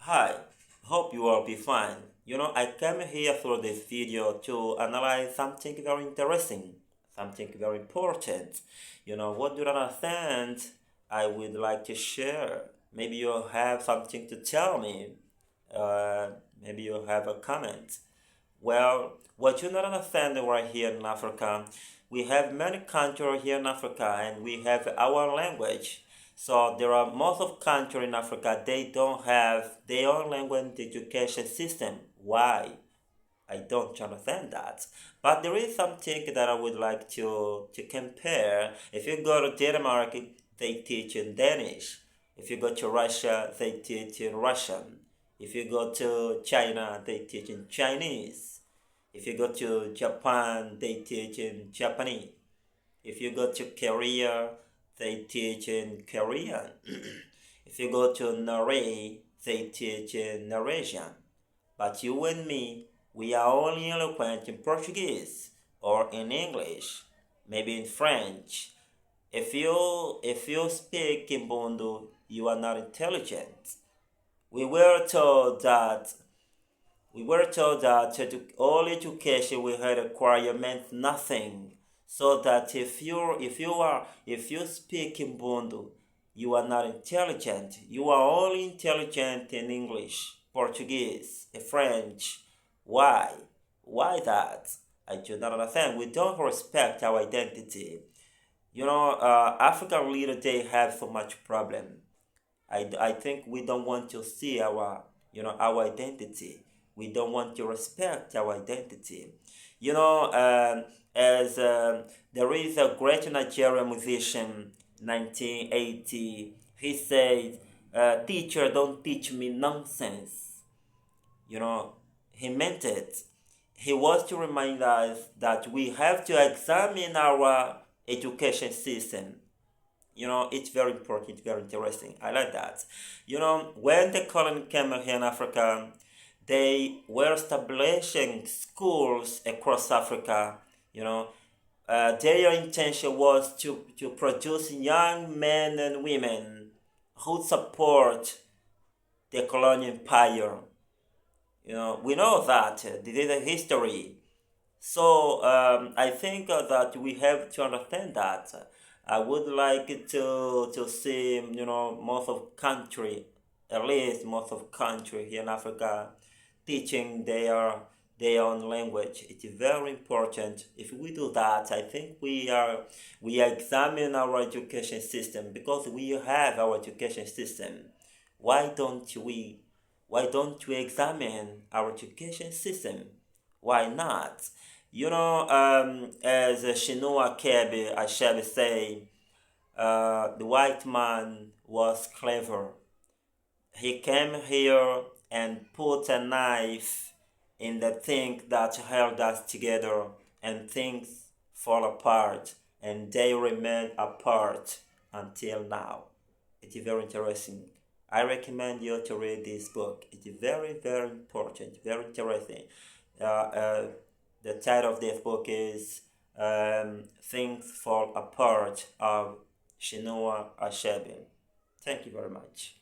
Hi, hope you will be fine. I came here through this video to analyze something very interesting, something very important. What you don't understand, I would like to share. Maybe you have something to tell me. Uh, Maybe you have a comment. Well, what you not understand right here in Africa, we have many countries here in Africa and we have our language. So there are most of countries in Africa, they don't have their own language education system. Why? I don't understand that. But there is something that I would like to compare. If you go to Denmark, they teach in Danish. If you go to Russia, they teach in Russian. If you go to China, they teach in Chinese. If you go to Japan, they teach in Japanese. If you go to Korea, they teach in Korean. If you go to Norway, they teach in Norwegian. But you and me, we are only eloquent in Portuguese or in English, maybe in French. If you speak in Bondo, you are not intelligent. We were told that all education we had acquired meant nothing. So that if you speak in Bondo, you are not intelligent. You are only intelligent in English, Portuguese, French. Why? Why that? I do not understand. We don't respect our identity. African leaders, they have so much problem. I think we don't want to see our identity. We don't want to respect our identity. As there is a great Nigerian musician, 1980, he said, "Teacher, don't teach me nonsense." You know, he meant it. He was to remind us that we have to examine our education system. It's very important, very interesting. I like that. When the colony came here in Africa, they were establishing schools across Africa. Their intention was to produce young men and women who support the colonial empire. We know that this is a history. So I think that we have to understand that. I would like to see most of country, at least most of country here in Africa, teaching their own language. It's very important. If we do that, I think we examine our education system because we have our education system. Why don't we examine our education system? Why not? As Chinua Achebe say, the white man was clever. He came here and put a knife in the thing that held us together, and things fall apart, and they remain apart until now. It is very interesting. I recommend you to read this book. It is very, very important, very interesting. Uh, uh, the title of this book is Things Fall Apart of Chinua Achebe. Thank you very much.